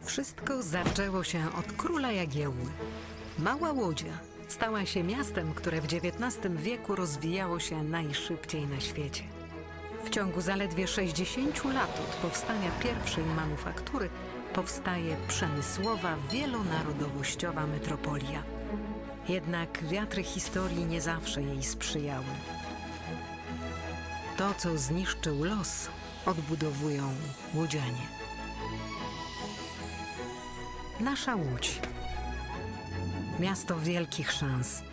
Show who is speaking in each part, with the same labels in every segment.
Speaker 1: Wszystko zaczęło się od króla Jagiełły. Mała Łodzia stała się miastem, które w XIX wieku rozwijało się najszybciej na świecie. W ciągu zaledwie 60 lat od powstania pierwszej manufaktury powstaje przemysłowa, wielonarodowościowa metropolia. Jednak wiatry historii nie zawsze jej sprzyjały. To, co zniszczył los, odbudowują łodzianie. Nasza Łódź. Miasto wielkich szans.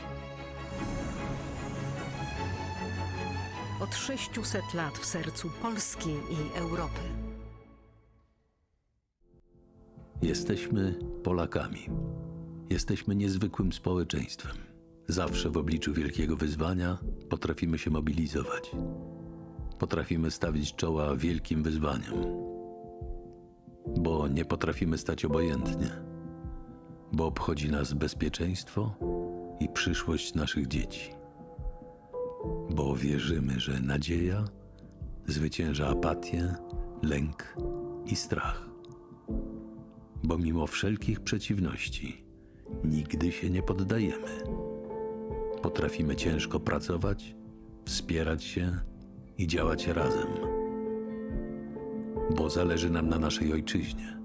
Speaker 1: Od 600 lat w sercu Polski i Europy.
Speaker 2: Jesteśmy Polakami. Jesteśmy niezwykłym społeczeństwem. Zawsze w obliczu wielkiego wyzwania potrafimy się mobilizować. Potrafimy stawić czoła wielkim wyzwaniom. Bo nie potrafimy stać obojętnie. Bo obchodzi nas bezpieczeństwo i przyszłość naszych dzieci. Bo wierzymy, że nadzieja zwycięża apatię, lęk i strach. Bo mimo wszelkich przeciwności nigdy się nie poddajemy. Potrafimy ciężko pracować, wspierać się i działać razem. Bo zależy nam na naszej ojczyźnie,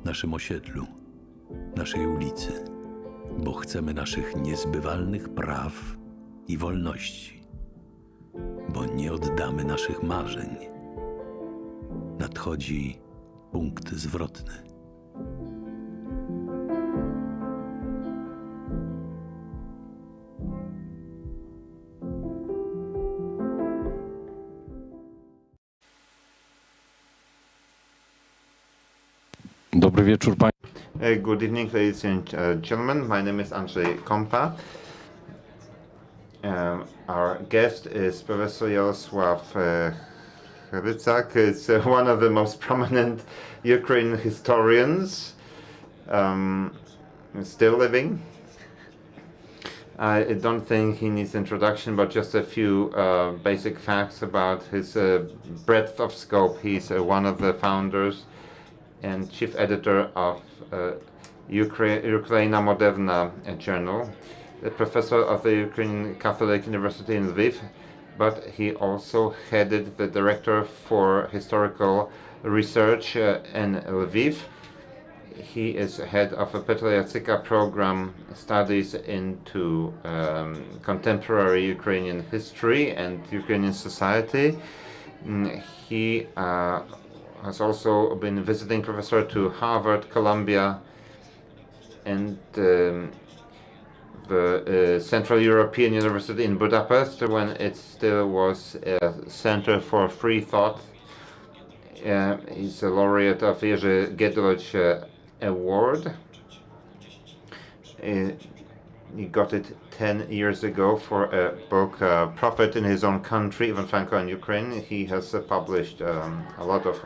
Speaker 2: naszym osiedlu, naszej ulicy. Bo chcemy naszych niezbywalnych praw i wolności. Bo nie oddamy naszych marzeń. Nadchodzi punkt zwrotny.
Speaker 3: Dobry wieczór Państwu.
Speaker 4: Good evening, ladies and gentlemen. My name is Andrzej Kompa. Our guest is Professor Jarosław Hrycak. It's one of the most prominent Ukrainian historians still living. I don't think he needs introduction, but just a few basic facts about his breadth of scope. He's one of the founders and chief editor of Ukraina Moderna journal, the professor of the Ukrainian Catholic University in Lviv, but he also headed the director for historical research in Lviv. He is head of a Petro Jacyk Program, studies into contemporary Ukrainian history and Ukrainian society. He has also been visiting professor to Harvard, Columbia, and the Central European University in Budapest when it still was a center for free thought. He's a laureate of Jerzy Gedloć Award. He got it 10 years ago for a book, Prophet in His Own Country, Ivan Franko and Ukraine. He has published a lot of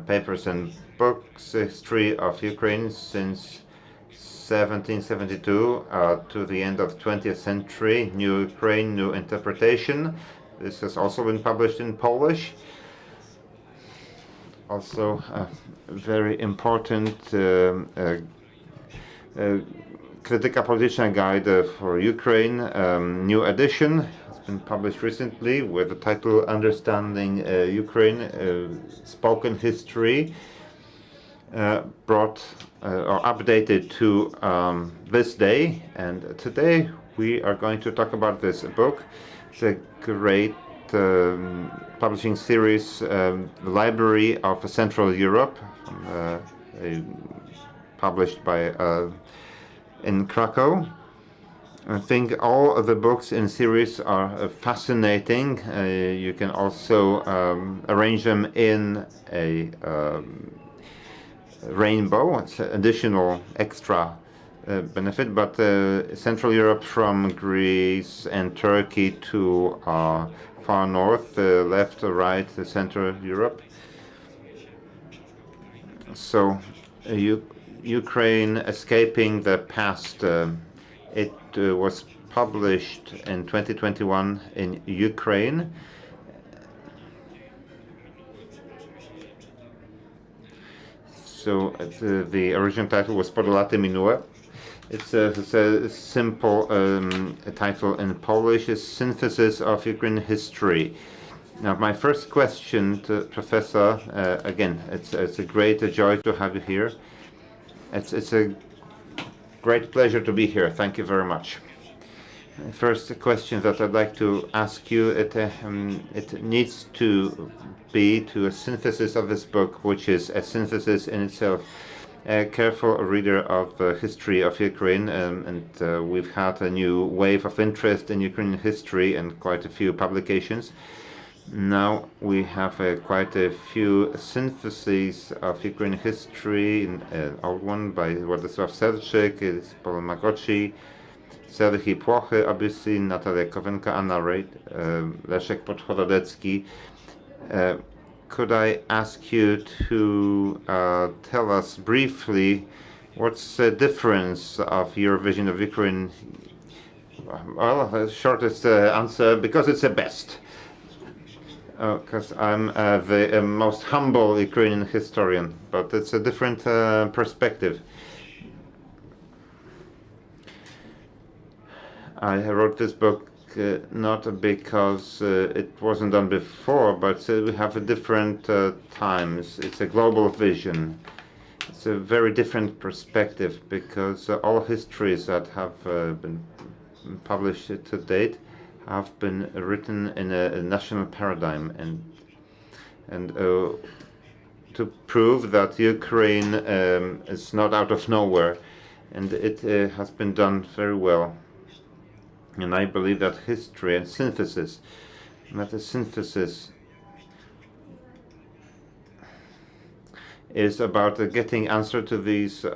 Speaker 4: papers and books, history of Ukraine since 1772 to the end of 20th century, New Ukraine, New Interpretation. This has also been published in Polish. Also very important Krytyka Polityczna Guide for Ukraine, new edition, has been published recently with the title Understanding Ukraine, Spoken History, brought or updated to this day. And today we are going to talk about this book. It's a great publishing series, the Library of Central Europe, published by in Krakow. I think all of the books in series are fascinating. You can also arrange them in a rainbow. It's an additional extra benefit, but Central Europe from Greece and Turkey to far north, left, right, Central Europe. So Ukraine Escaping the Past. It was published in 2021 in Ukraine. So the original title was Podolaty Minue. It's a simple title in Polish, a synthesis of Ukrainian history. Now, my first question to Professor, again, it's a great joy to have you here. It's a great pleasure to be here. Thank you very much. First question that I'd like to ask you, it needs to be to a synthesis of this book, which is a synthesis in itself. A careful reader of the history of Ukraine, and we've had a new wave of interest in Ukrainian history and quite a few publications. Now we have quite a few syntheses of Ukrainian history, an old one by Jarosław Hrycak, Paul Magoci, Serhii Płochy, obviously, Natalia Kowenka, Anna Reid, Leszek Podchodecki. Could I ask you to tell us briefly what's the difference of your vision of Ukraine? Well, the shortest answer, because it's the best. Because I'm the most humble Ukrainian historian, but it's a different perspective. I wrote this book not because it wasn't done before, but we have a different times. It's a global vision. It's a very different perspective because all histories that have been published to date have been written in a national paradigm, and to prove that Ukraine is not out of nowhere, and it has been done very well. And I believe that history and synthesis, that the synthesis is about getting answer to these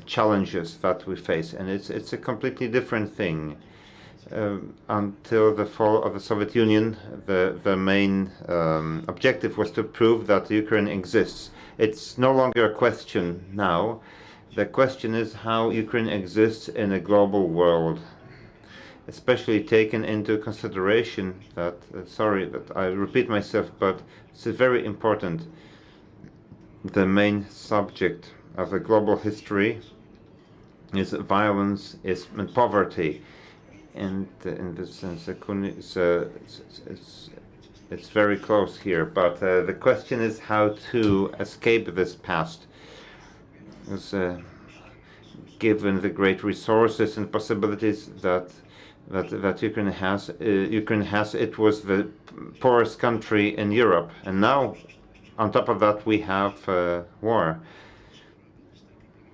Speaker 4: challenges that we face, and it's a completely different thing. Until the fall of the Soviet Union, the main objective was to prove that Ukraine exists. It's no longer a question now. The question is how Ukraine exists in a global world, especially taken into consideration that, sorry that I repeat myself, but it's very important. The main subject of a global history is violence and poverty. And in this sense, it's very close here. But the question is how to escape this past. Given the great resources and possibilities that Ukraine has, it was the poorest country in Europe, and now, on top of that, we have war.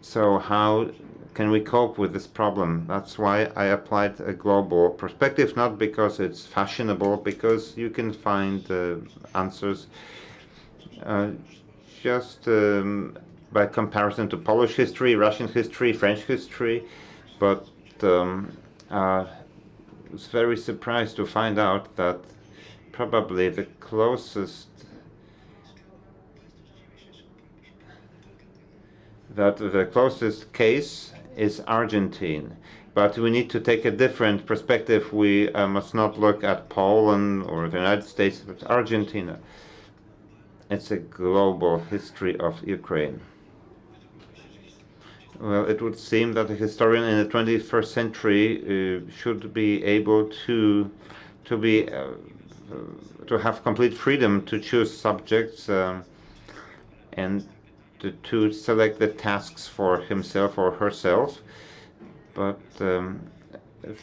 Speaker 4: So how can we cope with this problem? That's why I applied a global perspective, not because it's fashionable, because you can find answers just by comparison to Polish history, Russian history, French history, but I was very surprised to find out that probably the closest case is Argentine. But we need to take a different perspective. We must not look at Poland or the United States, but Argentina. It's a global history of Ukraine. Well, it would seem that a historian in the 21st century should be able to have complete freedom to choose subjects and to select the tasks for himself or herself, but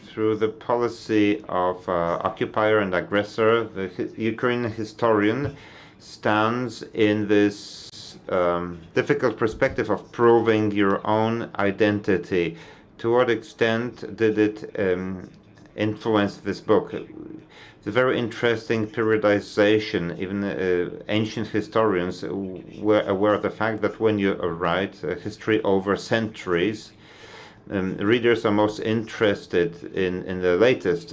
Speaker 4: through the policy of occupier and aggressor, the Ukrainian historian stands in this difficult perspective of proving your own identity. To what extent did it influence this book? It's a very interesting periodization. Even ancient historians were aware of the fact that when you write history over centuries, readers are most interested in the latest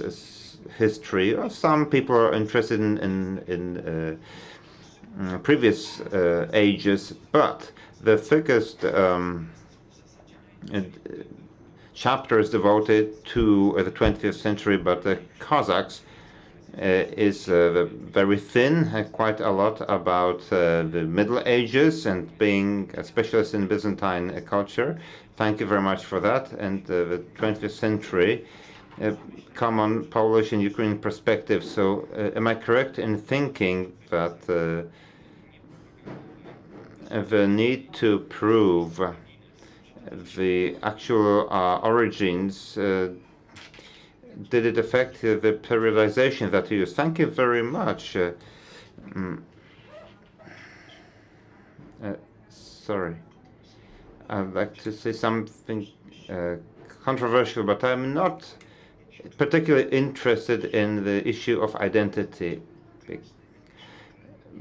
Speaker 4: history. Some people are interested in previous ages, but the thickest chapter is devoted to the 20th century, but the Cossacks is very thin, quite a lot about the Middle Ages and being a specialist in Byzantine culture. Thank you very much for that. And the 20th century, common Polish and Ukrainian perspective. So am I correct in thinking that the need to prove the actual origins, did it affect the periodization that you use? Thank you very much. Sorry. I'd like to say something controversial, but I'm not particularly interested in the issue of identity,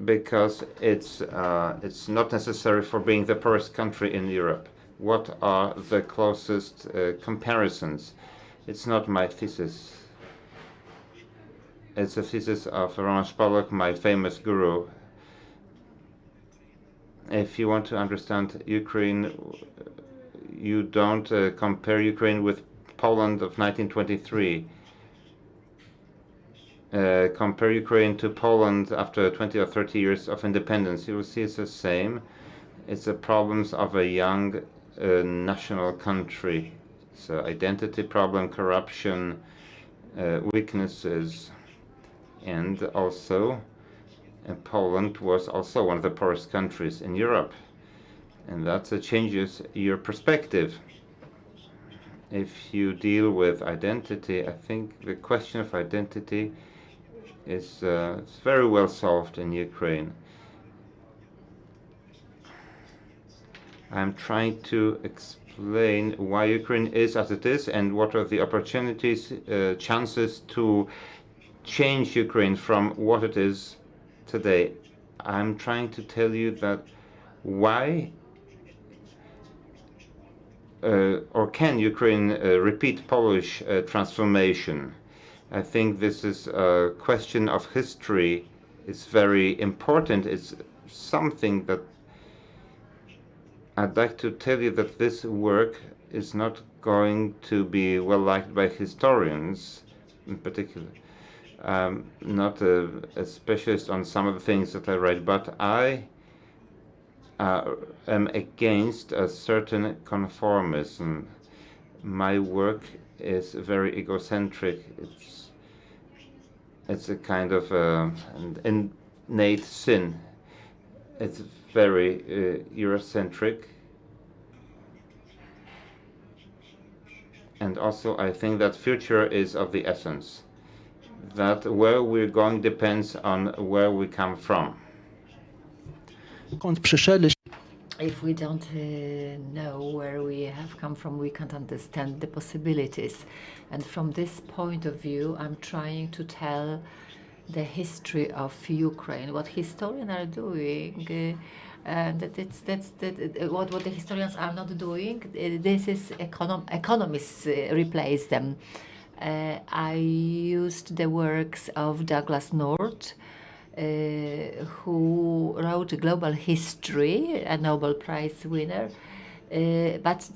Speaker 4: because it's not necessary for being the poorest country in Europe. What are the closest comparisons? It's not my thesis. It's a thesis of Roman Polak, my famous guru. If you want to understand Ukraine, you don't compare Ukraine with Poland of 1923. Compare Ukraine to Poland after 20 or 30 years of independence. You will see it's the same. It's the problems of a young national country. So identity problem, corruption, weaknesses, and also Poland was also one of the poorest countries in Europe, and that changes your perspective. If you deal with identity, I think the question of identity is it's very well solved in Ukraine. I'm trying to explain why Ukraine is as it is and what are the opportunities, chances to change Ukraine from what it is today. I'm trying to tell you that why or can Ukraine repeat Polish transformation? I think this is a question of history. It's very important. It's something that I'd like to tell you that this work is not going to be well liked by historians in particular. Not a specialist on some of the things that I write, but I am against a certain conformism. My work is very egocentric. It's a kind of an innate sin. It's very Eurocentric. And also I think that future is of the essence. That where we're going depends on where we come from.
Speaker 5: If we don't know where we have come from, we can't understand the possibilities. And from this point of view, I'm trying to tell the history of Ukraine. What historians are doing, what the historians are not doing. This is economists replace them. I used the works of Douglas North, who wrote Global History, a Nobel Prize winner, but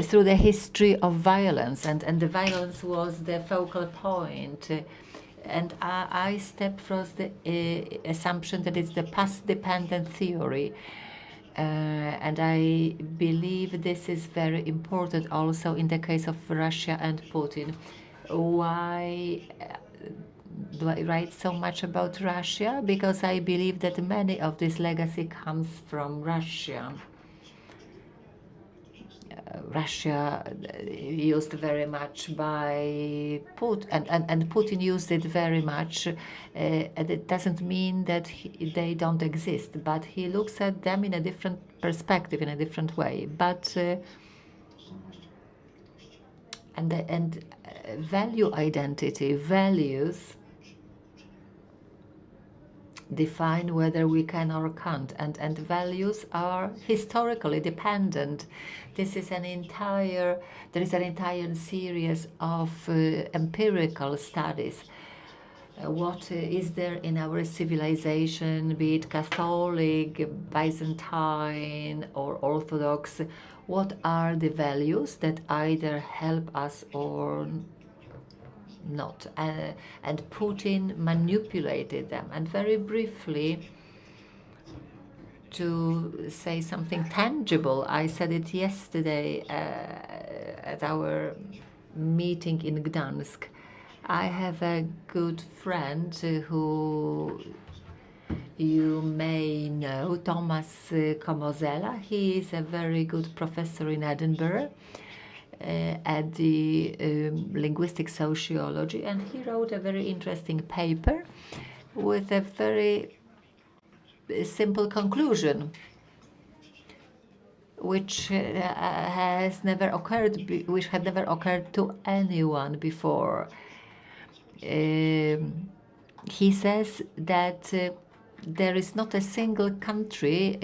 Speaker 5: through the history of violence, and the violence was the focal point. And I step from the assumption that it's the past-dependent theory. And I believe this is very important also in the case of Russia and Putin. Why do I write so much about Russia? Because I believe that many of this legacy comes from Russia. Russia used very much by Putin, and Putin used it very much. And it doesn't mean that they don't exist, but he looks at them in a different perspective, in a different way. But value identity, values define whether we can or can't, and values are historically dependent. There is an entire series of empirical studies. What is there in our civilization, be it Catholic, Byzantine, or Orthodox? What are the values that either help us or not. And Putin manipulated them. And very briefly, to say something tangible, I said it yesterday at our meeting in Gdansk. I have a good friend who you may know, Thomas Komozela. He is a very good professor in Edinburgh at the linguistic sociology, and he wrote a very interesting paper with a very simple conclusion, which had never occurred to anyone before. He says that there is not a single country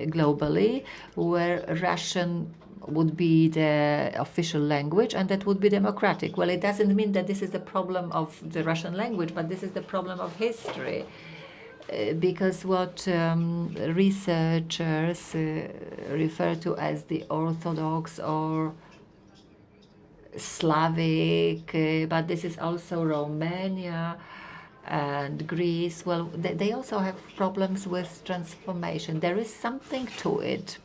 Speaker 5: globally where Russian would be the official language and that would be democratic. Well, it doesn't mean that this is the problem of the Russian language, but this is the problem of history. Because what researchers refer to as the Orthodox or Slavic, but this is also Romania and Greece. Well, they also have problems with transformation. There is something to it.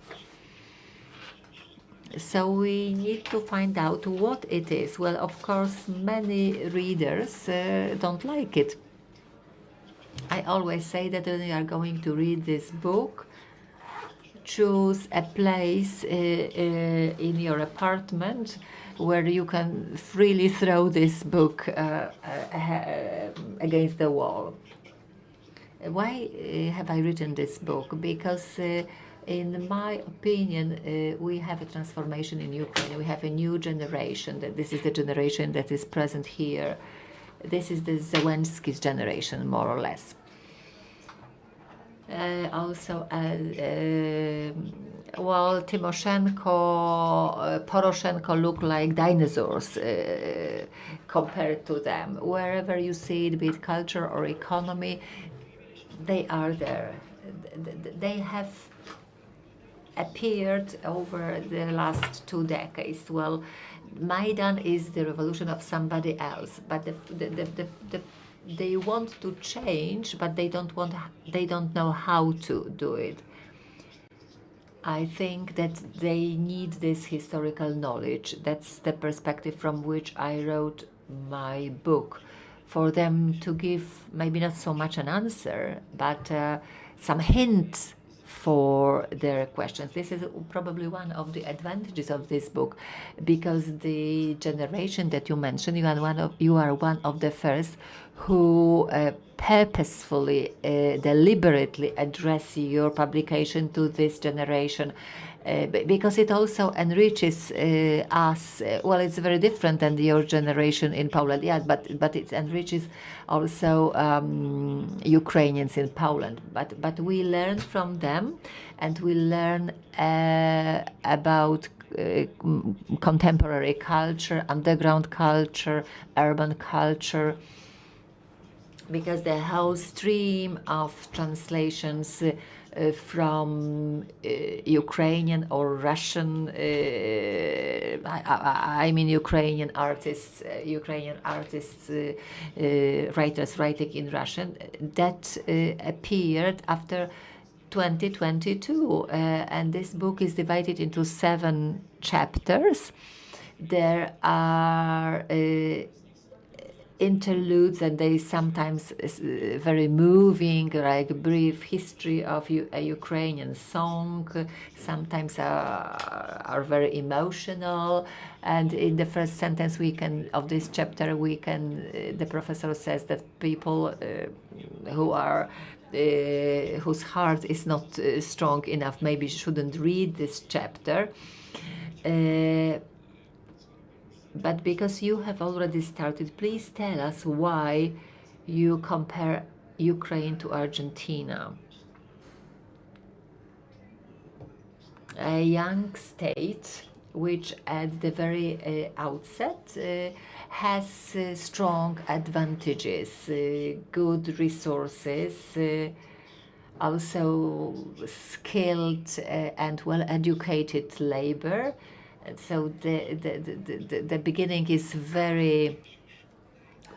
Speaker 5: So we need to find out what it is. Well, of course, many readers don't like it. I always say that when you are going to read this book, choose a place in your apartment where you can freely throw this book against the wall. Why have I written this book? Because in my opinion, we have a transformation in Ukraine. We have a new generation. That this is the generation that is present here. This is the Zelensky's generation, more or less. Well, Timoshenko, Poroshenko look like dinosaurs compared to them. Wherever you see it, be it culture or economy, they are there. They have appeared over the last 2 decades. Well, Maidan is the revolution of somebody else, but they want to change, but they don't know how to do it. I think that they need this historical knowledge. That's the perspective from which I wrote my book, for them to give maybe not so much an answer, but some hints for their questions. This is probably one of the advantages of this book, because the generation that you mentioned, you are one of the first who purposefully, deliberately address your publication to this generation, because it also enriches us. Well, it's very different than your generation in Poland, yeah, but it enriches also Ukrainians in Poland. But we learn from them, and we learn about contemporary culture, underground culture, urban culture, because the whole stream of translations from Ukrainian or Russian, I mean Ukrainian artists, writers writing in Russian, that appeared after 2022, and this book is divided into 7 chapters. There are interludes, and they sometimes very moving, like brief history of a Ukrainian song. Sometimes are very emotional. And in the first sentence of this chapter, the professor says that people who are whose heart is not strong enough maybe shouldn't read this chapter. But because you have already started, please tell us why you compare Ukraine to Argentina. A young state which at the very outset has strong advantages, good resources, also skilled and well-educated labor. So the beginning is very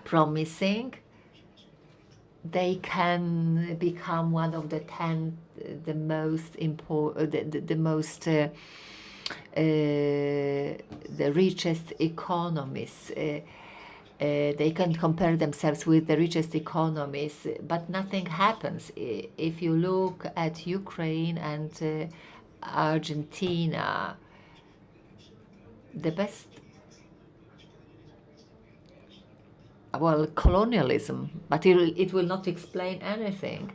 Speaker 5: promising. They can become one of the 10 the most important, the richest economies. They can compare themselves with the richest economies, but nothing happens. If you look at Ukraine and Argentina, the best, well, colonialism, but it will not explain anything.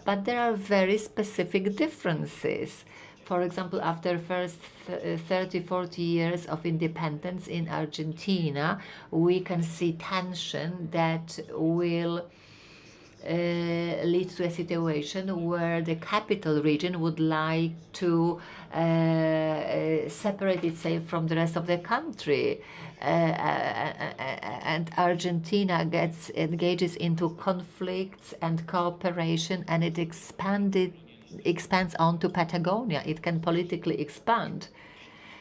Speaker 5: But there are very specific differences. For example, after first 30, 40 years of independence in Argentina, we can see tension that will lead to a situation where the capital region would like to separate itself from the rest of the country. And Argentina engages into conflicts and cooperation, and it expands onto Patagonia. It can politically expand.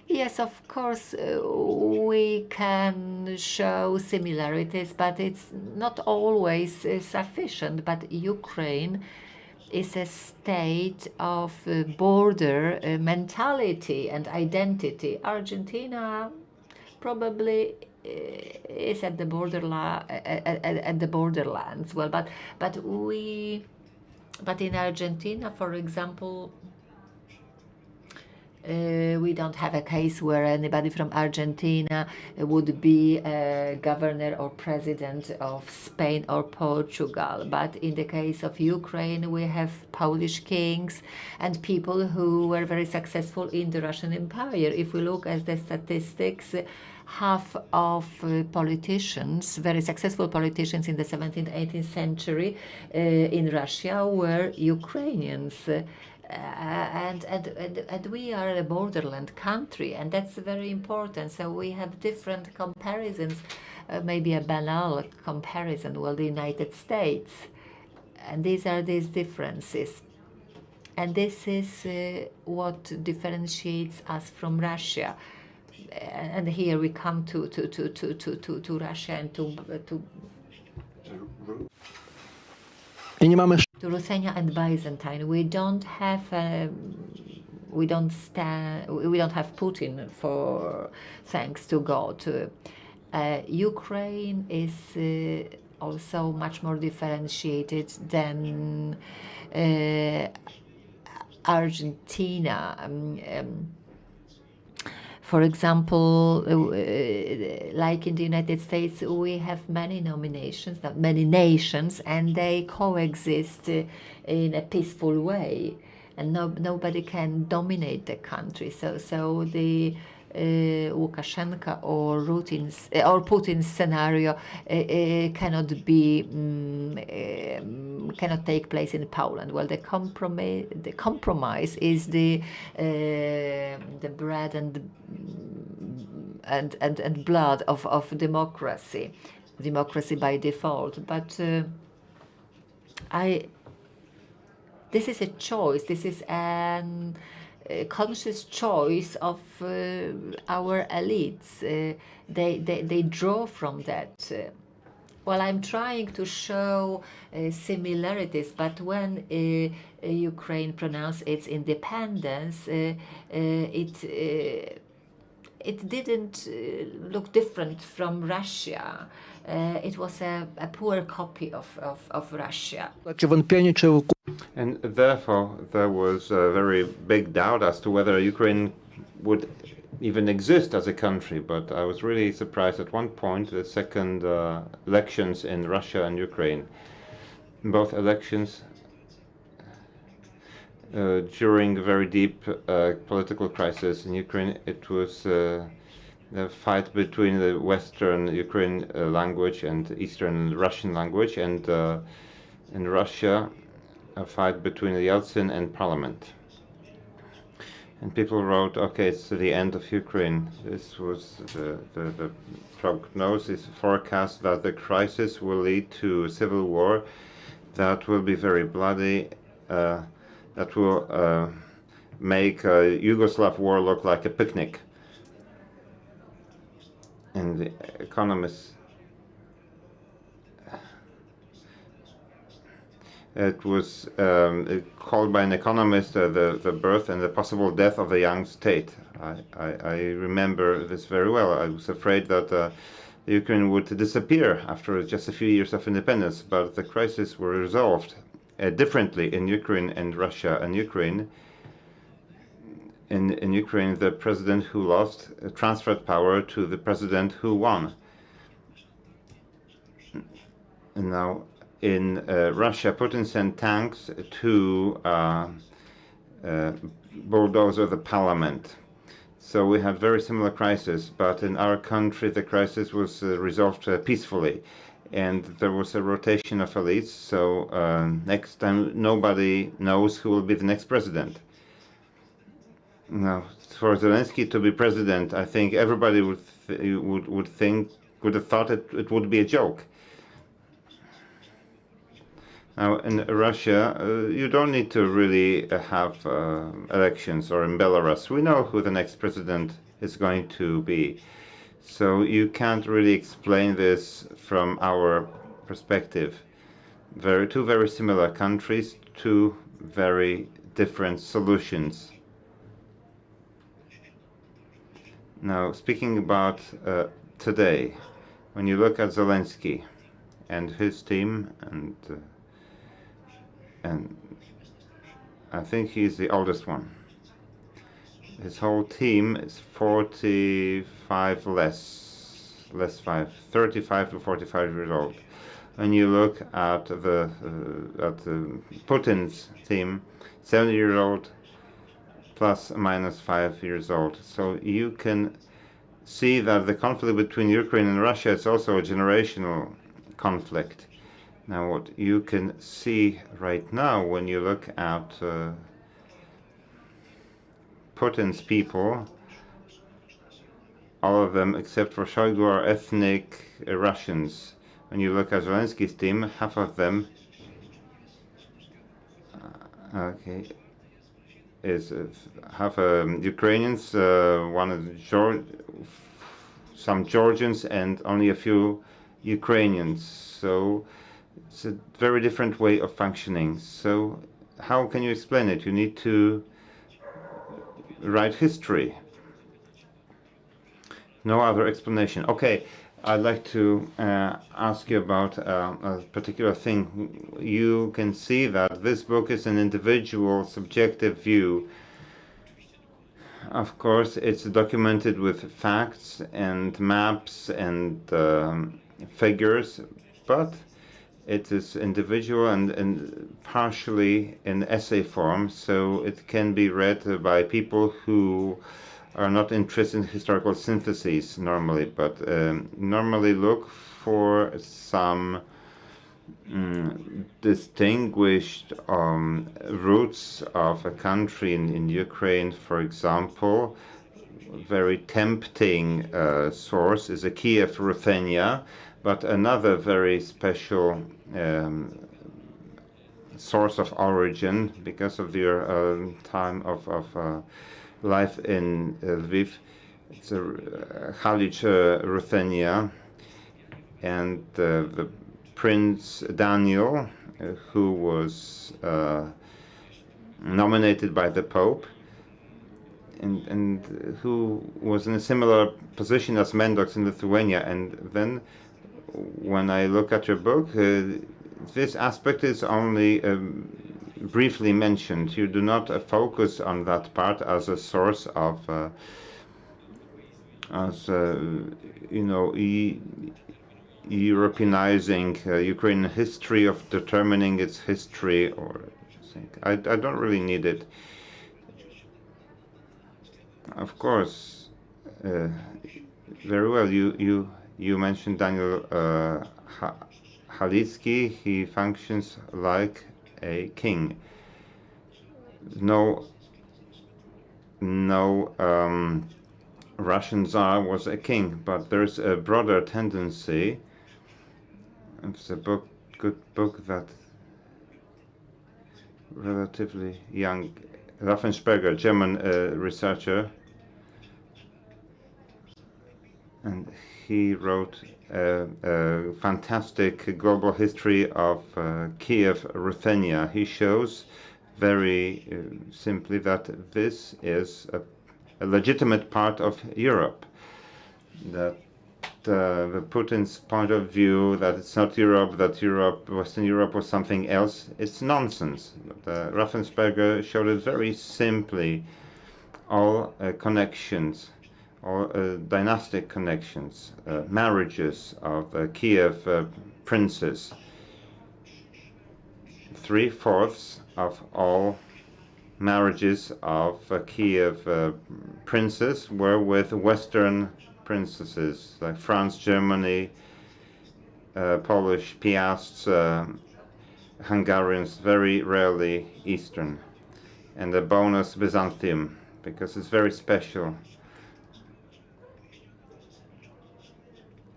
Speaker 5: Yes, of course, we can show similarities, but it's not always sufficient. But Ukraine is a state of border mentality and identity. Argentina probably is at the borderlands. Well, but in Argentina, for example, we don't have a case where anybody from Argentina would be a governor or president of Spain or Portugal. But in the case of Ukraine, we have Polish kings and people who were very successful in the Russian Empire. If we look at the statistics, half of politicians, very successful politicians in the 17th, 18th century in Russia were Ukrainians. And we are a borderland country, and that's very important. So we have different comparisons, maybe a banal comparison, well, the United States. And these are these differences. And this is what differentiates us from Russia. And here we come to Russia and to Ruthenia and Byzantine. We don't have Putin, for thanks to God. Ukraine is also much more differentiated than Argentina. For example, like in the United States, we have many nominations, many nations, and they coexist in a peaceful way, and nobody can dominate the country. So the Lukashenko or Putin's scenario cannot take place in Poland. Well, the compromise is the bread and blood of democracy by default. But this is a choice. This is an conscious choice of our elites. They draw from that. Well, I'm trying to show similarities, but when Ukraine pronounced its independence, it didn't look different from Russia. It was a poor copy of Russia.
Speaker 4: And therefore, there was a very big doubt as to whether Ukraine would even exist as a country. But I was really surprised at one point, the second elections in Russia and Ukraine. Both elections during a very deep political crisis in Ukraine, it was the fight between the Western Ukrainian language and Eastern Russian language, and in Russia, a fight between Yeltsin and parliament. And people wrote, okay, it's the end of Ukraine. This was the prognosis, forecast that the crisis will lead to a civil war that will be very bloody, that will make a Yugoslav war look like a picnic. And the economists It was called by an economist the birth and the possible death of a young state. I remember this very well. I was afraid that Ukraine would disappear after just a few years of independence, but the crisis were resolved differently in Ukraine and Russia. And Ukraine, in Ukraine, the president who lost transferred power to the president who won. And now in Russia, Putin sent tanks to bulldoze the parliament. So we had very similar crisis, but in our country the crisis was resolved peacefully, and there was a rotation of elites. So next time nobody knows who will be the next president. Now, for Zelensky to be president, I think everybody would have thought it would be a joke. Now, in Russia, you don't need to really have elections, or in Belarus. We know who the next president is going to be. So you can't really explain this from our perspective. Two very similar countries, two very different solutions. Now, speaking about today, when you look at Zelensky and his team, and I think he's the oldest one. His whole team is 35 35 to 45 years old. When you look at the Putin's team, 70 years old plus minus 5 years old. So you can see that the conflict between Ukraine and Russia is also a generational conflict. Now, what you can see right now when you look at Putin's people, all of them except for Shoigu are ethnic Russians. When you look at Zelensky's team, half of them is half Ukrainians, some Georgians, and only a few Ukrainians. So it's a very different way of functioning. So how can you explain it? You need to write history. No other explanation. Okay, I'd like to ask you about a particular thing. You can see that this book is an individual, subjective view. Of course, it's documented with facts and maps and figures, but it is individual and partially in essay form, so it can be read by people who are not interested in historical syntheses normally, but normally look for some distinguished roots of a country in Ukraine, for example. Very tempting source is a Kiev Ruthenia, but another very special source of origin, because of your time of life in Lviv, it's a Halich Ruthenia, and the Prince Daniel, who was nominated by the Pope, and who was in a similar position as Mendox in Lithuania. And then when I look at your book, this aspect is only briefly mentioned. You do not focus on that part as a source of, Europeanizing Ukrainian history, of determining its history, or I don't really need it. Of course, very well. You mentioned Daniel Halicki. He functions like a king. No Russian Tsar was a king, but there's a broader tendency. It's a good book that relatively young Raffensperger, German researcher, and he wrote a fantastic global history of Kiev, Ruthenia. He shows very simply that this is a legitimate part of Europe. That the Putin's point of view that it's not Europe, that Western Europe was something else, it's nonsense. Raffensperger showed it very simply. All connections, all dynastic connections, marriages of Kiev princes. 3/4 of all marriages of Kiev princes were with Western princesses like France, Germany, Polish Piasts, Hungarians, very rarely Eastern. And the bonus Byzantium, because it's very special.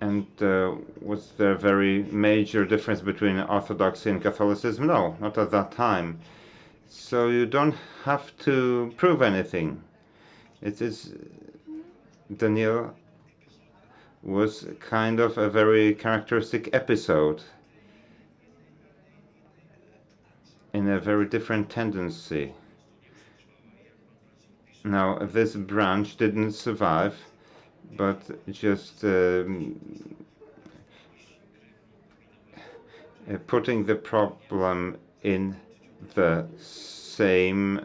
Speaker 4: And was there a very major difference between Orthodoxy and Catholicism? No, not at that time. So you don't have to prove anything. It is, Daniel was kind of a very characteristic episode in a very different tendency. Now, this branch didn't survive, but just putting the problem in the same,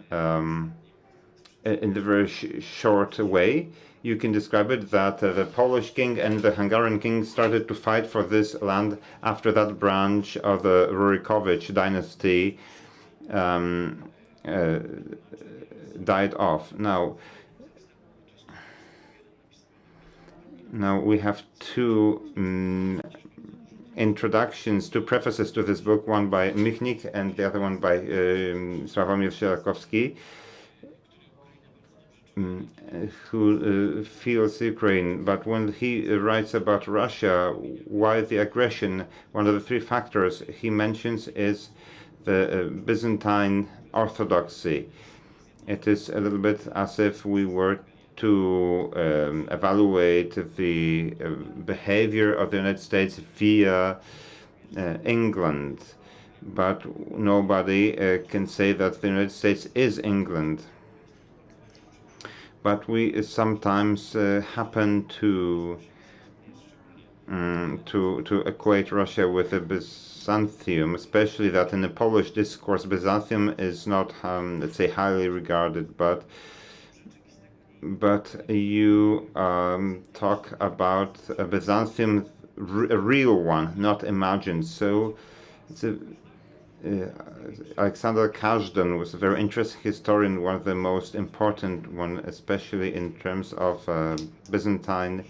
Speaker 4: in the very short way, you can describe it that the Polish king and the Hungarian king started to fight for this land after that branch of the Rurikowicz dynasty died off. Now we have two introductions, two prefaces to this book, one by Michnik and the other one by Sławomir Sierakowski, who feels Ukraine. But when he writes about Russia, why the aggression, one of the three factors he mentions is the Byzantine orthodoxy. It is a little bit as if we were to evaluate the behavior of the United States via England. But nobody can say that the United States is England. But we sometimes happen to equate Russia with the Byzantium, especially that in the Polish discourse Byzantium is not, let's say, highly regarded, but you talk about a Byzantium, a real one, not imagined. So it's Alexander Kazhdan was a very interesting historian, one of the most important one, especially in terms of Byzantine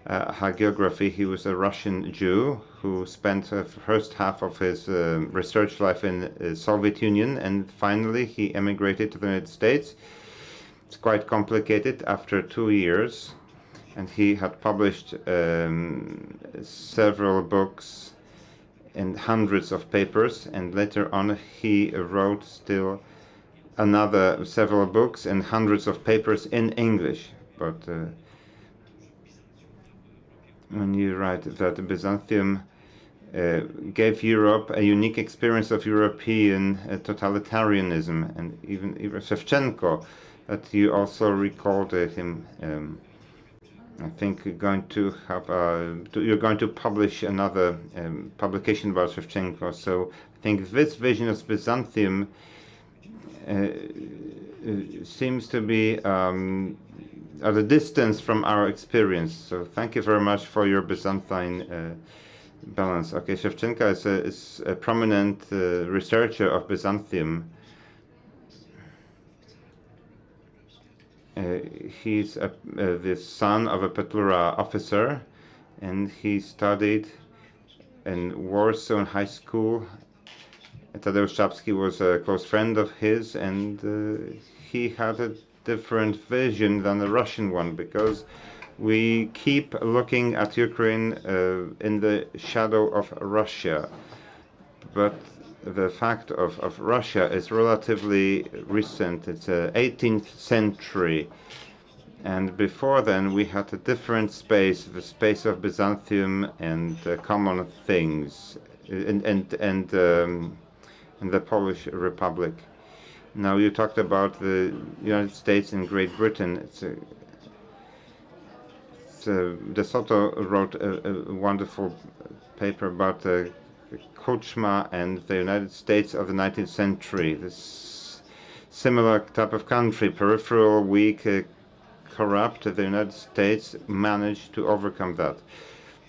Speaker 4: hagiography. He was a Russian Jew who spent the first half of his research life in the Soviet Union, and finally he emigrated to the United States. It's quite complicated after 2 years, and he had published several books and hundreds of papers, and later on he wrote still another several books and hundreds of papers in English. But when you write that Byzantium gave Europe a unique experience of European totalitarianism, and even Shevchenko, that you also recalled him. I think you're going to have you're going to publish another publication about Shevchenko. So I think this vision of Byzantium seems to be at a distance from our experience. So thank you very much for your Byzantine balance. Okay, Shevchenko is a prominent researcher of Byzantium. He's the son of a Petlura officer, and he studied in Warsaw in high school. Tadeusz Czapski was a close friend of his, and he had a different vision than the Russian one, because we keep looking at Ukraine in the shadow of Russia. But the fact of Russia is relatively recent. It's 18th century And before then, we had a different space, the space of Byzantium and common things, and the Polish Republic. Now you talked about the United States and Great Britain. De Soto wrote a wonderful paper about the Kuchma and the United States of the 19th century. This similar type of country, peripheral, weak, corrupt. The United States managed to overcome that.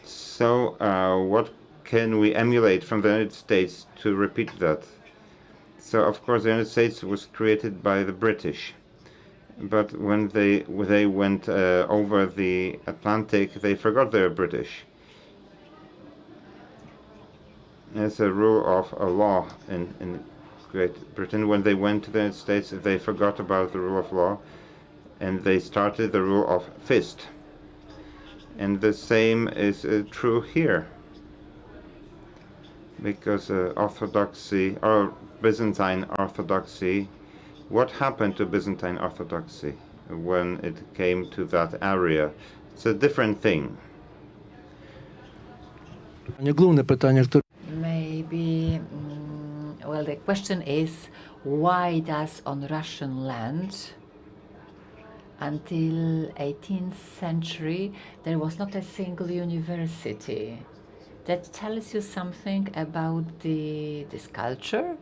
Speaker 4: So what can we emulate from the United States to repeat that? So of course the United States was created by the British, but when they went over the Atlantic, they forgot they were British. There's a rule of a law in Great Britain. When they went to the United States, they forgot about the rule of law, and they started the rule of fist. And the same is true here, because Orthodoxy, or Byzantine Orthodoxy, what happened to Byzantine Orthodoxy when it came to that area? It's a different thing.
Speaker 5: Maybe, well, the question is, why does on Russian land, until 18th century, there was not a single university? That tells you something about this culture,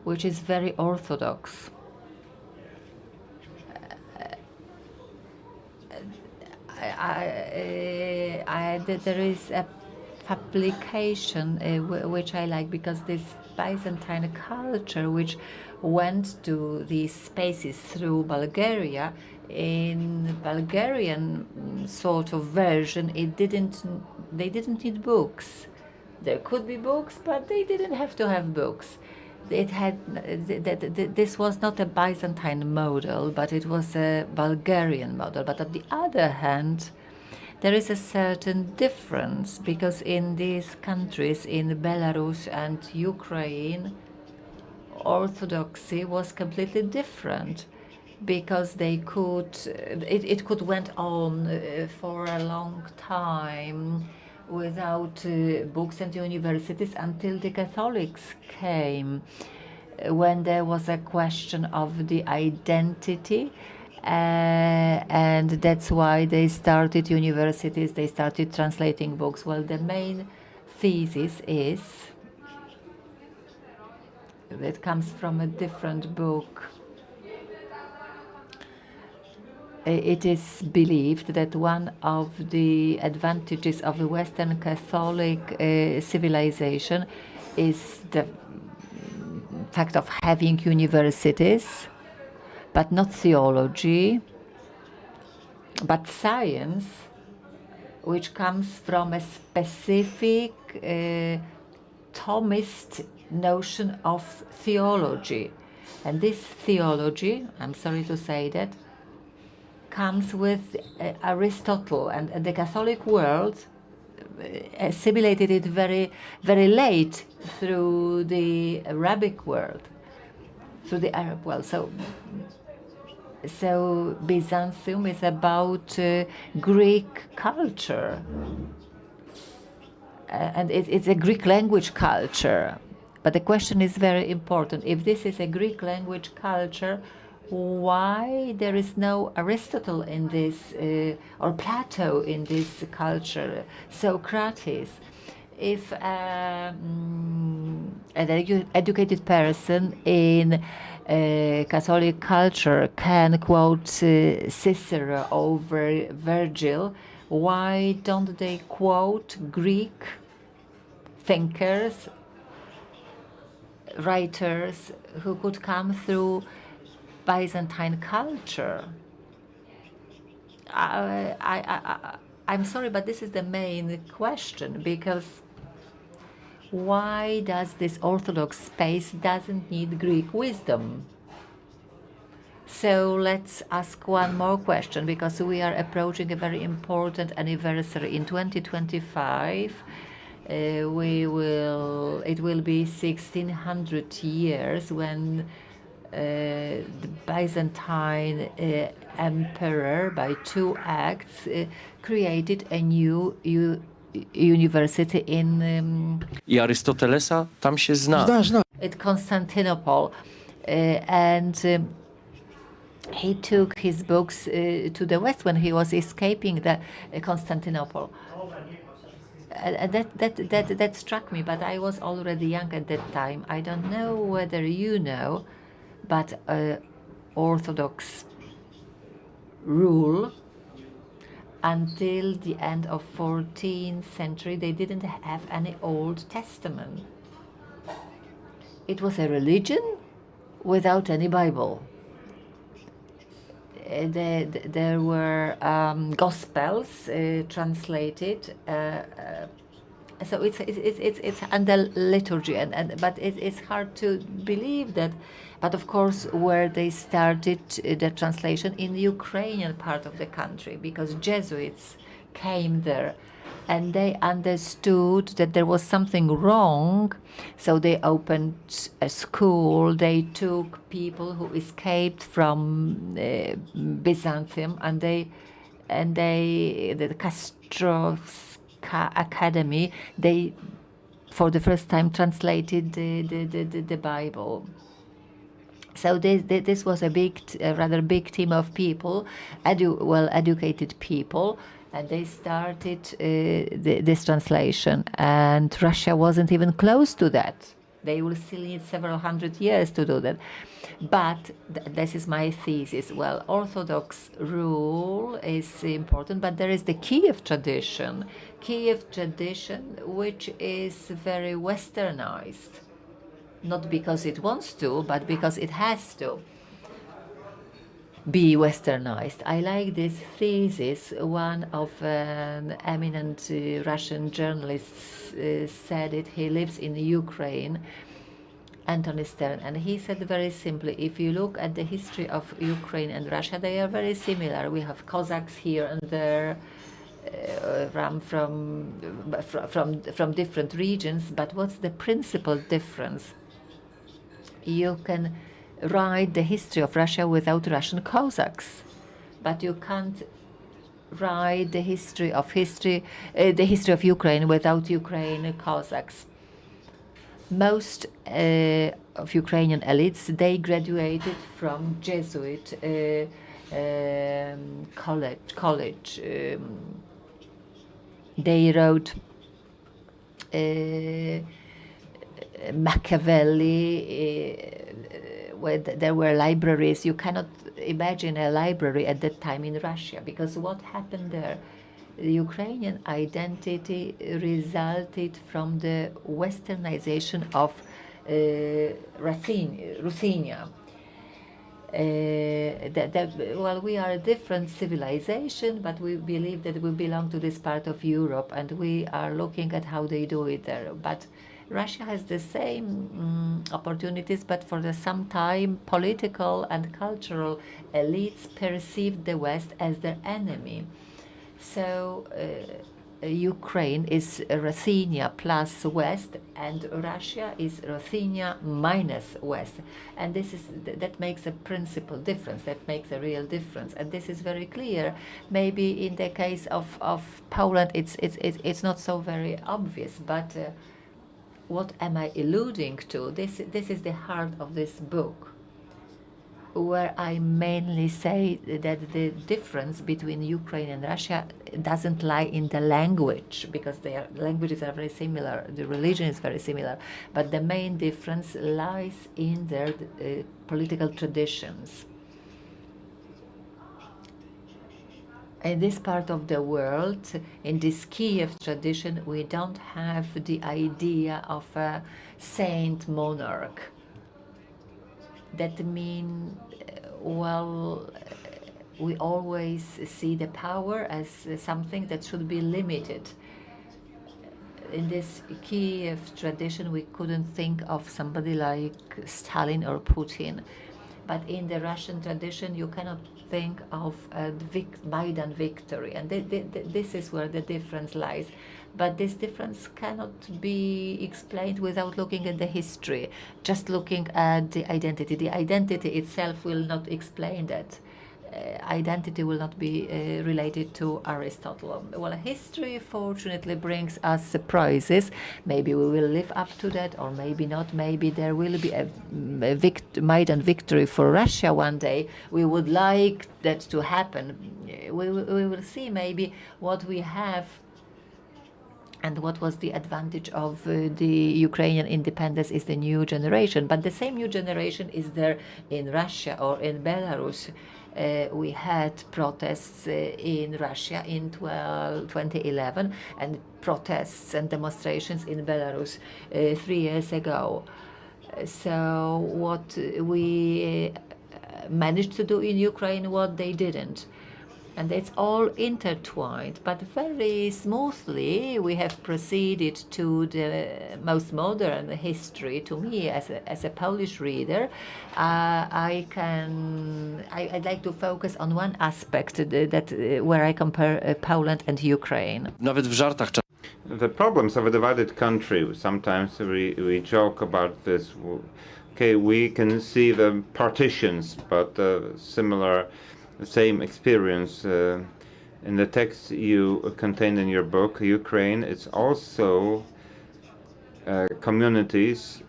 Speaker 5: which is very orthodox. There is a publication which I like, because this Byzantine culture, which went to these spaces through Bulgaria, in Bulgarian sort of version, they didn't need books. There could be books, but they didn't have to have books. This was not a Byzantine model, but it was a Bulgarian model. But on the other hand, there is a certain difference, because in these countries, in Belarus and Ukraine, Orthodoxy was completely different, because they it could went on for a long time without books and universities until the Catholics came, when there was a question of the identity, and that's why they started universities, they started translating books. Well, the main thesis is, that comes from a different book. It is believed that one of the advantages of the Western Catholic civilization is the fact of having universities, but not theology, but science, which comes from a specific Thomist notion of theology. And this theology, I'm sorry to say that, comes with Aristotle, and the Catholic world assimilated it very, very late through the Arabic world, through the Arab world. So Byzantium is about Greek culture, and it's a Greek language culture. But the question is very important. If this is a Greek language culture, why there is no Aristotle in this, or Plato in this culture, Socrates? If an educated person in Catholic culture can quote Cicero over Virgil, why don't they quote Greek thinkers, writers who could come through Byzantine culture? I'm sorry, but this is the main question, because why does this Orthodox space doesn't need Greek wisdom? So let's ask one more question, because we are approaching a very important anniversary. In 2025, it will be 1600 years when the Byzantine emperor, by 2 acts, created a new university in
Speaker 3: I Arystotelesa tam się zna.
Speaker 5: at Constantinople, and he took his books to the west when he was escaping the Constantinople. And that struck me, but I was already young at that time. I don't know whether you know, but Orthodox rule until the end of 14th century, they didn't have any Old Testament. It was a religion without any Bible. There were Gospels translated, so it's under liturgy, but it's hard to believe that. But of course, where they started the translation in the Ukrainian part of the country, because Jesuits came there, and they understood that there was something wrong, so they opened a school. They took people who escaped from Byzantium, and the Kastrovska Academy, they for the first time translated the Bible. So this was a rather big team of people, well-educated people, and they started this translation. And Russia wasn't even close to that. They will still need several hundred years to do that. But this is my thesis. Well, Orthodox rule is important, but there is the Kiev tradition, which is very westernized. Not because it wants to, but because it has to be westernized. I like this thesis. One of an eminent Russian journalist said it. He lives in Ukraine, Anton Gindely-Preis, and he said very simply, if you look at the history of Ukraine and Russia, they are very similar. We have Cossacks here and there, from different regions, but what's the principal difference? You can write the history of Russia without Russian Cossacks, but you can't write the history of Ukraine without Ukrainian Cossacks. Most of Ukrainian elites, they graduated from Jesuit college. They wrote Machiavelli, where there were libraries. You cannot imagine a library at that time in Russia, because what happened there? The Ukrainian identity resulted from the westernization of Ruthenia. Well, we are a different civilization, but we believe that we belong to this part of Europe, and we are looking at how they do it there. But Russia has the same opportunities, but for some time, political and cultural elites perceived the West as their enemy. So Ukraine is Ruthenia plus West, and Russia is Ruthenia minus West, and that makes a principal difference. That makes a real difference, and this is very clear. Maybe in the case of Poland, it's not so very obvious, but. What am I alluding to? This is the heart of this book, where I mainly say that the difference between Ukraine and Russia doesn't lie in the language, because their languages are very similar, the religion is very similar, but the main difference lies in their political traditions. In this part of the world, in this Kiev tradition, we don't have the idea of a saint monarch. That means, well, we always see the power as something that should be limited. In this Kiev tradition, we couldn't think of somebody like Stalin or Putin. But in the Russian tradition, you cannot think of a Maidan victory, and this is where the difference lies. But this difference cannot be explained without looking at the history, just looking at the identity. The identity itself will not explain that. Identity will not be related to Aristotle. Well, history fortunately brings us surprises. Maybe we will live up to that, or maybe not. Maybe there will be a Maidan victory for Russia one day. We would like that to happen. We will see maybe what we have and what was the advantage of the Ukrainian independence is the new generation. But the same new generation is there in Russia or in Belarus. We had protests in Russia in 2011 and protests and demonstrations in Belarus 3 years ago. So what we managed to do in Ukraine, what they didn't. And it's all intertwined, but very smoothly we have proceeded to the most modern history. To me, as a Polish reader, I'd like to focus on one aspect where I compare Poland and Ukraine.
Speaker 3: Nawet w żartach
Speaker 4: The problems of a divided country, sometimes we joke about this. Okay, we can see the partitions, but the same experience in the text you contained in your book, Ukraine. It's also communities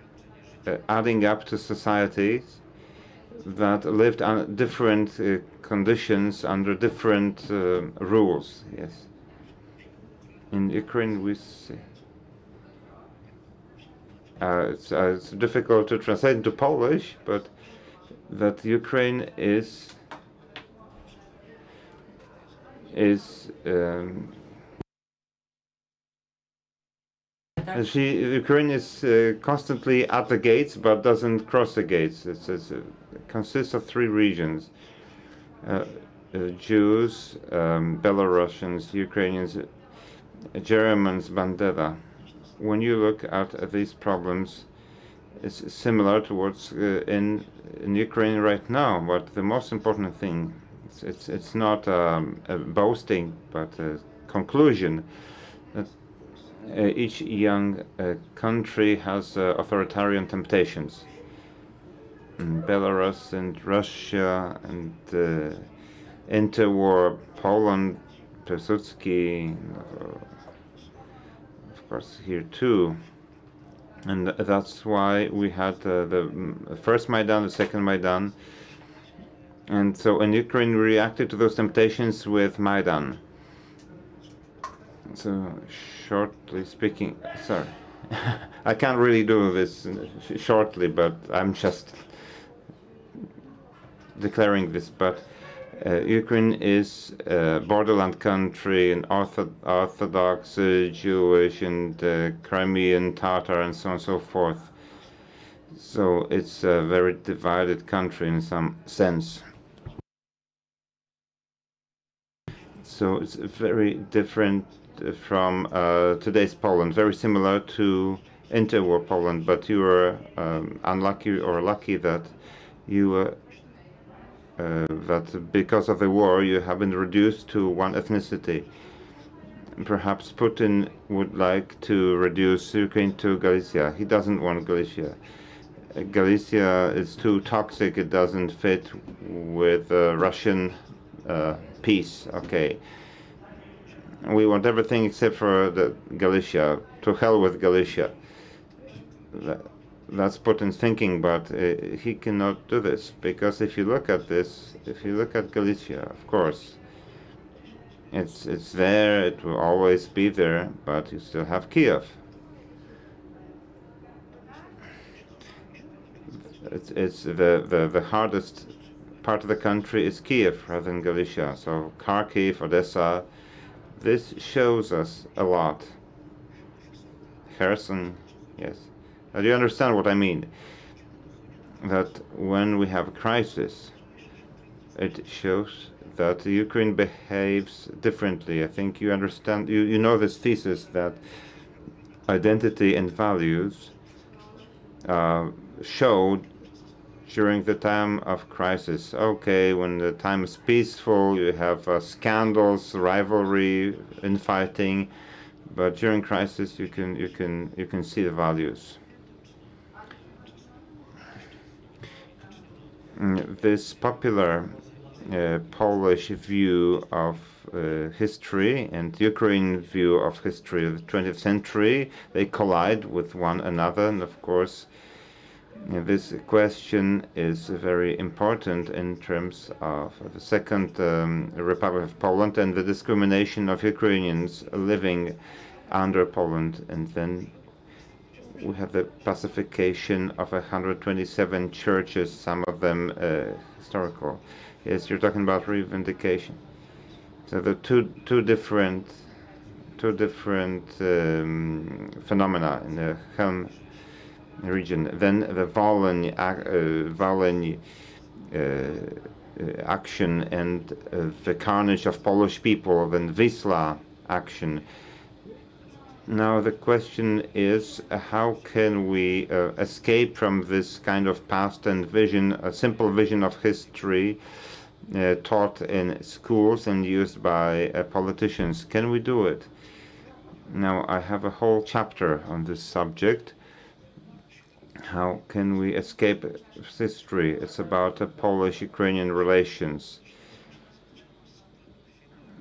Speaker 4: adding up to societies that lived on different conditions under different rules. Yes, in Ukraine we see. It's difficult to translate into Polish, but that Ukraine is Ukraine is constantly at the gates but doesn't cross the gates. It consists of 3 regions: Jews, Belarusians, Ukrainians, Germans, Bandera. When you look at these problems, it's similar to what's in Ukraine right now. But the most important thing, it's not a boasting, but a conclusion that each young country has authoritarian temptations. In Belarus and Russia and interwar Poland, Piłsudski, of course here too. And that's why we had the first Maidan, the second Maidan. And so in Ukraine we reacted to those temptations with Maidan. So shortly speaking, sorry, I can't really do this shortly, but I'm just declaring this. But Ukraine is a borderland country, an Orthodox, Jewish, and Crimean Tatar, and so on and so forth. So it's a very divided country in some sense. So it's very different from today's Poland, very similar to interwar Poland, but you were unlucky or lucky that you were that because of the war you have been reduced to one ethnicity. Perhaps Putin would like to reduce Ukraine to Galicia. He doesn't want Galicia. Galicia is too toxic, it doesn't fit with Russian peace. Okay. We want everything except for the Galicia. To hell with Galicia. That's Putin's thinking, but he cannot do this, because if you look at this, if you look at Galicia, of course, it's there, it will always be there, but you still have Kiev. It's the hardest part of the country is Kiev rather than Galicia. So Kharkiv, Odessa, this shows us a lot. Kherson, yes. Do you understand what I mean? That when we have a crisis, it shows that Ukraine behaves differently. I think you understand, you know this thesis that identity and values showed during the time of crisis. Okay, when the time is peaceful, you have scandals, rivalry, infighting, but during crisis you can see the values. This popular Polish view of history and Ukrainian view of history of the 20th century, they collide with one another, and of course this question is very important in terms of the Second Republic of Poland and the discrimination of Ukrainians living under Poland. And then we have the pacification of 127 churches, some of them historical. Yes, you're talking about revindication. So the two different phenomena in the Helm region. Then the Volyn action and the carnage of Polish people, then Wisla action. Now the question is, how can we escape from this kind of past and vision, a simple vision of history taught in schools and used by politicians? Can we do it? Now I have a whole chapter on this subject. How can we escape history? It's about Polish-Ukrainian relations.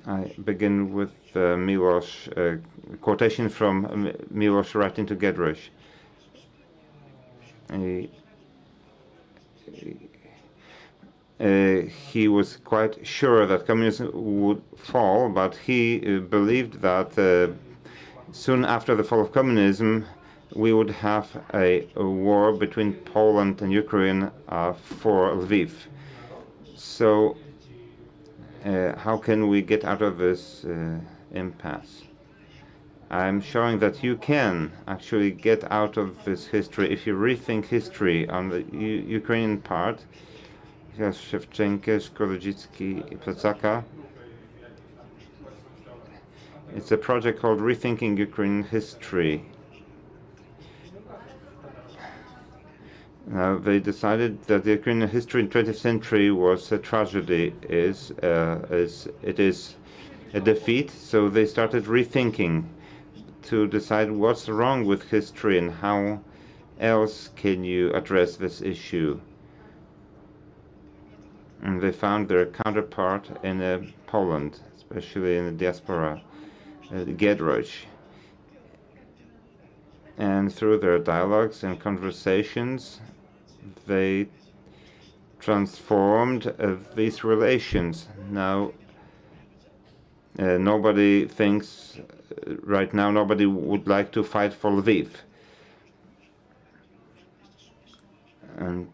Speaker 4: I begin with Miłosz, quotation from Miłosz writing to Giedroyć. He was quite sure that communism would fall, but he believed that soon after the fall of communism, we would have a war between Poland and Ukraine for Lviv. So how can we get out of this impasse? I'm showing that you can actually get out of this history if you rethink history on the Ukrainian part. Shevchenko, Szkołodziejski, Plecaka. It's a project called Rethinking Ukrainian History. Now they decided that the Ukrainian history in 20th century was a tragedy, it is a defeat, so they started rethinking to decide what's wrong with history and how else can you address this issue. And they found their counterpart in Poland, especially in the diaspora, Giedroyć. And through their dialogues and conversations, they transformed these relations. Now, nobody thinks, right now, nobody would like to fight for Lviv. And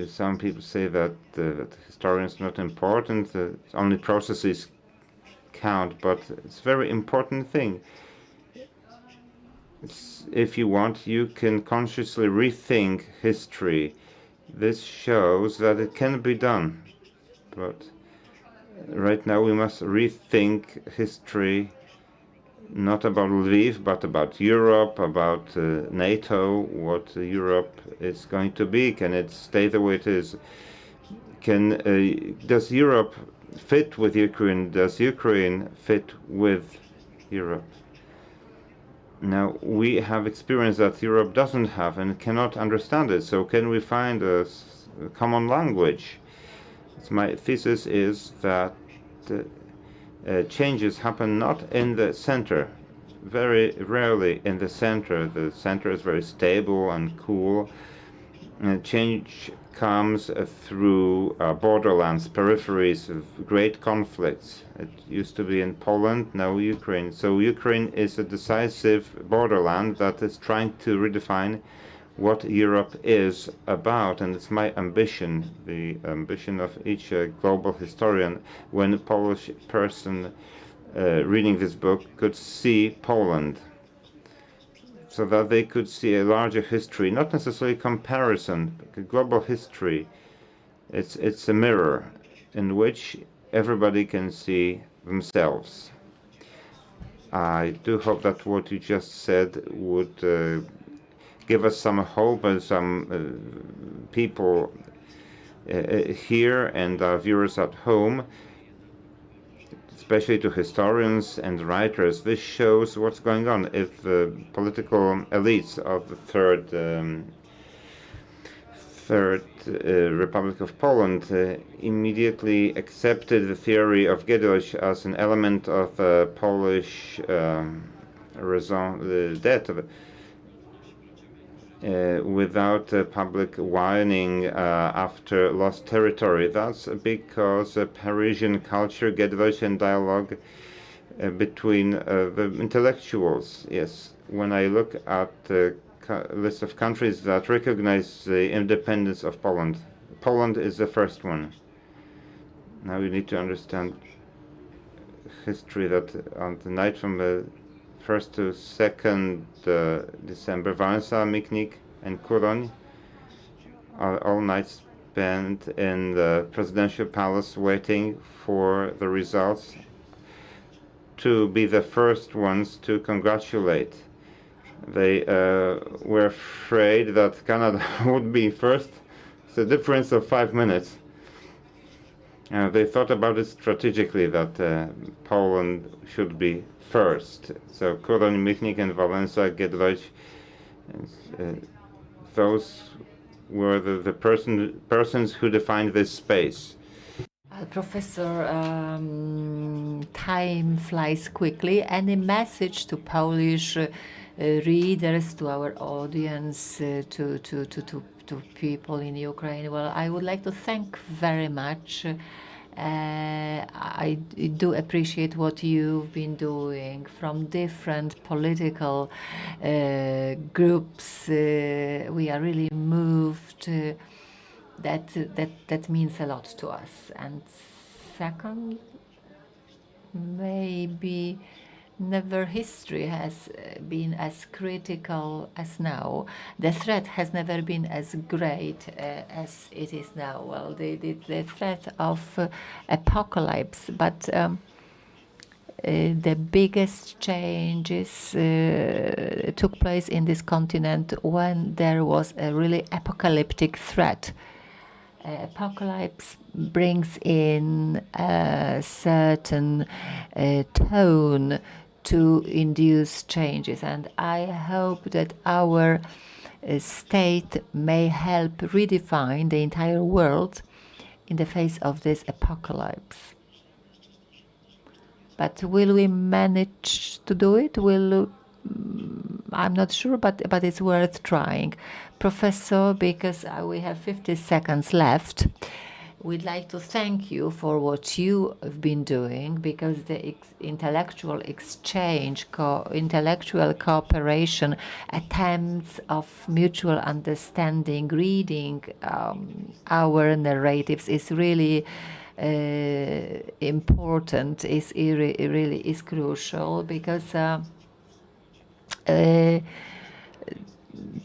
Speaker 4: some people say that historians are not important, only processes count, but it's a very important thing. If you want, you can consciously rethink history. This shows that it can be done. But right now we must rethink history, not about Lviv, but about Europe, about NATO, what Europe is going to be. Can it stay the way it is? Does Europe fit with Ukraine? Does Ukraine fit with Europe? Now, we have experience that Europe doesn't have and cannot understand it, so can we find a common language? My thesis is that changes happen not in the center, very rarely in the center. The center is very stable and cool. And change comes through borderlands, peripheries of great conflicts. It used to be in Poland, now Ukraine. So Ukraine is a decisive borderland that is trying to redefine what Europe is about, and it's my ambition, the ambition of each global historian, when a Polish person reading this book could see Poland, so that they could see a larger history, not necessarily comparison, but global history. It's a mirror in which everybody can see themselves. I do hope that what you just said would give us some hope and some people here and our viewers at home. especially to historians and writers. This shows what's going on. If the political elites of the Third Republic of Poland immediately accepted the theory of Giedoś as an element of Polish raison d'être, without public whining after lost territory. That's because Parisian culture, Giedoś, and dialogue between the intellectuals. Yes, when I look at the list of countries that recognize the independence of Poland, Poland is the first one. Now you need to understand history that on the night from the 1st to 2nd December, Wałęsa, Michnik, and Kuroń are all nights spent in the presidential palace waiting for the results, to be the first ones to congratulate. They were afraid that Canada would be first. It's a difference of 5 minutes. They thought about it strategically, that Poland should be first. So Kuroń, Michnik, and Wałęsa, Giedoś, those were the persons who defined this space.
Speaker 5: Professor, time flies quickly. Any message to Polish readers, to our audience, to people in Ukraine? Well, I would like to thank very much. I do appreciate what you've been doing from different political groups. We are really moved. That means a lot to us. And second, maybe never history has been as critical as now. The threat has never been as great as it is now. Well, the threat of apocalypse, but the biggest changes took place in this continent when there was a really apocalyptic threat. Apocalypse brings in a certain tone to induce changes, and I hope that our state may help redefine the entire world in the face of this apocalypse. But will we manage to do it? I'm not sure, but it's worth trying. Professor, because we have 50 seconds left, we'd like to thank you for what you have been doing, because the intellectual exchange, intellectual cooperation, attempts of mutual understanding, reading our narratives is really important, really is crucial, because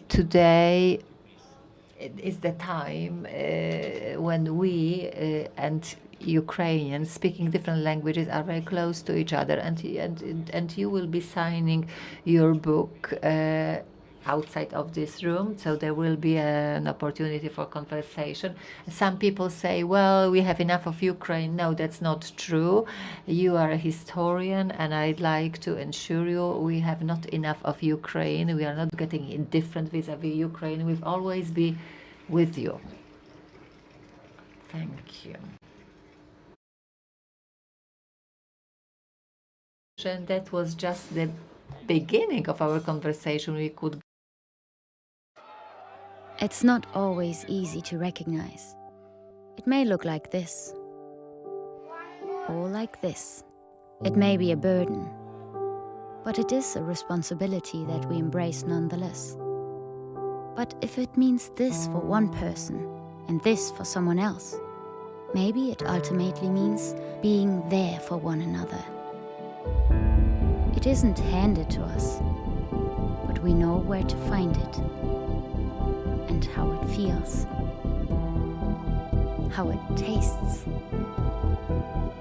Speaker 5: today is the time when we and Ukrainians speaking different languages are very close to each other, and you will be signing your book outside of this room, so there will be an opportunity for conversation. Some people say, well, we have enough of Ukraine. No, that's not true. You are a historian, and I'd like to assure you we have not enough of Ukraine. We are not getting indifferent vis-a-vis Ukraine. We've always been with you. Thank you. And that was just the beginning of our conversation. We could.
Speaker 6: It's not always easy to recognize. It may look like this, or like this. It may be a burden, but it is a responsibility that we embrace nonetheless. But if it means this for one person and this for someone else, maybe it ultimately means being there for one another. It isn't handed to us, but we know where to find it. And how it feels, how it tastes,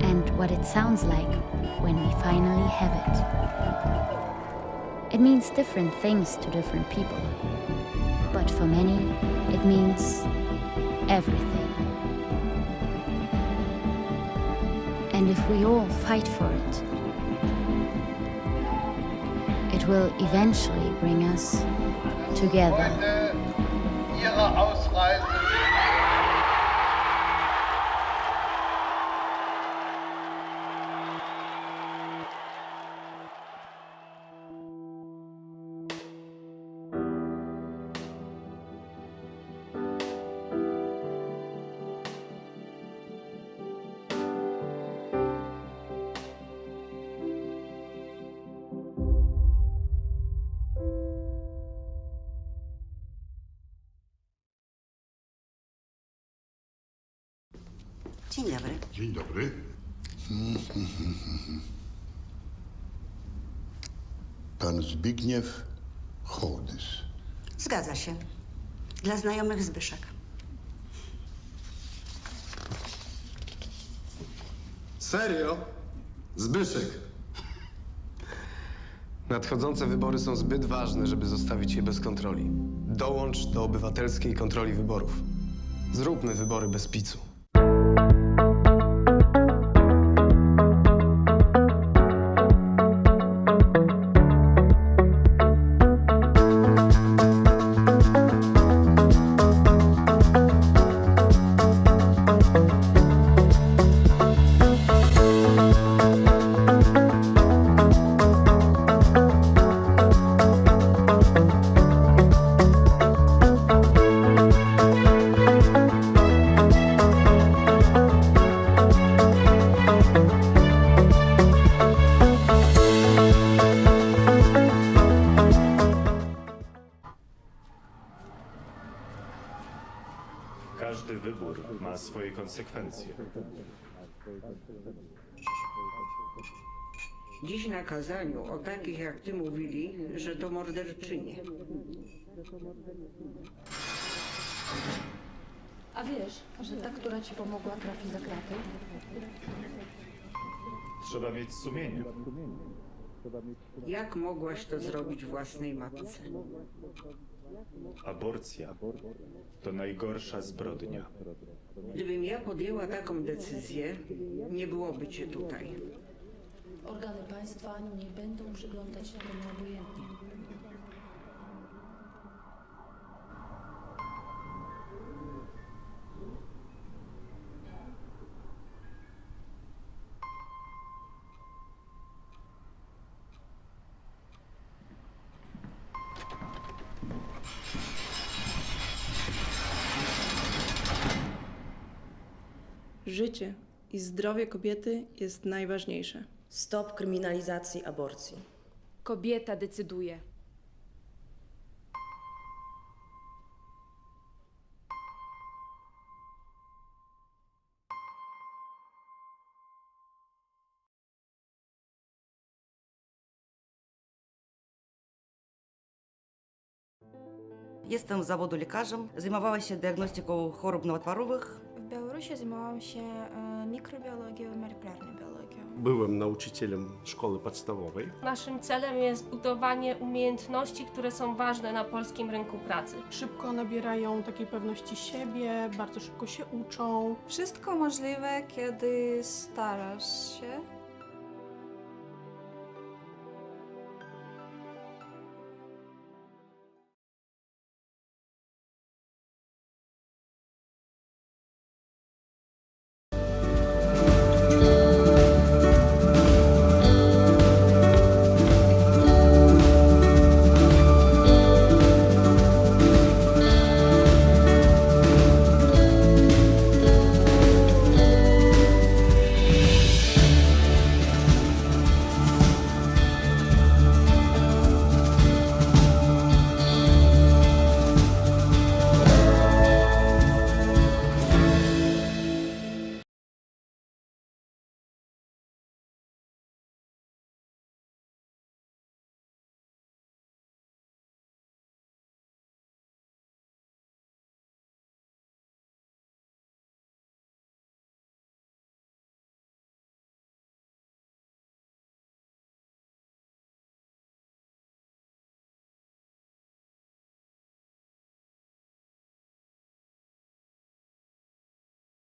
Speaker 6: and what it sounds like when we finally have it. It means different things to different people, but for many, it means everything. And if we all fight for it, it will eventually bring us together.
Speaker 7: Ihre Ausreise.
Speaker 8: Dzień dobry.
Speaker 9: Dzień dobry. Pan Zbigniew Hołdys.
Speaker 8: Zgadza się. Dla znajomych Zbyszek.
Speaker 10: Serio? Zbyszek. Nadchodzące wybory są zbyt ważne, żeby zostawić je bez kontroli. Dołącz do obywatelskiej kontroli wyborów. Zróbmy wybory bez picu.
Speaker 11: Każdy wybór ma swoje konsekwencje.
Speaker 12: Dziś na kazaniu o takich jak ty mówili, że to morderczynie.
Speaker 13: A wiesz, że ta, która ci pomogła, trafi za kraty?
Speaker 11: Trzeba mieć sumienie.
Speaker 12: Jak mogłaś to zrobić własnej matce?
Speaker 11: Aborcja to najgorsza zbrodnia.
Speaker 12: Gdybym ja podjęła taką decyzję, nie byłoby cię tutaj.
Speaker 13: Organy państwa nie będą przyglądać się temu obojętnie.
Speaker 14: Życie i zdrowie kobiety jest najważniejsze.
Speaker 15: Stop kryminalizacji aborcji.
Speaker 13: Kobieta decyduje.
Speaker 8: Jestem z zawodu lekarzem. Zajmowała się diagnostyką chorób nowotworowych.
Speaker 16: W Białorusi zajmowałam się mikrobiologią i molekularną biologią.
Speaker 17: Byłem nauczycielem szkoły podstawowej.
Speaker 18: Naszym celem jest budowanie umiejętności, które są ważne na polskim rynku pracy.
Speaker 14: Szybko nabierają takiej pewności siebie, bardzo szybko się uczą.
Speaker 16: Wszystko możliwe, kiedy starasz się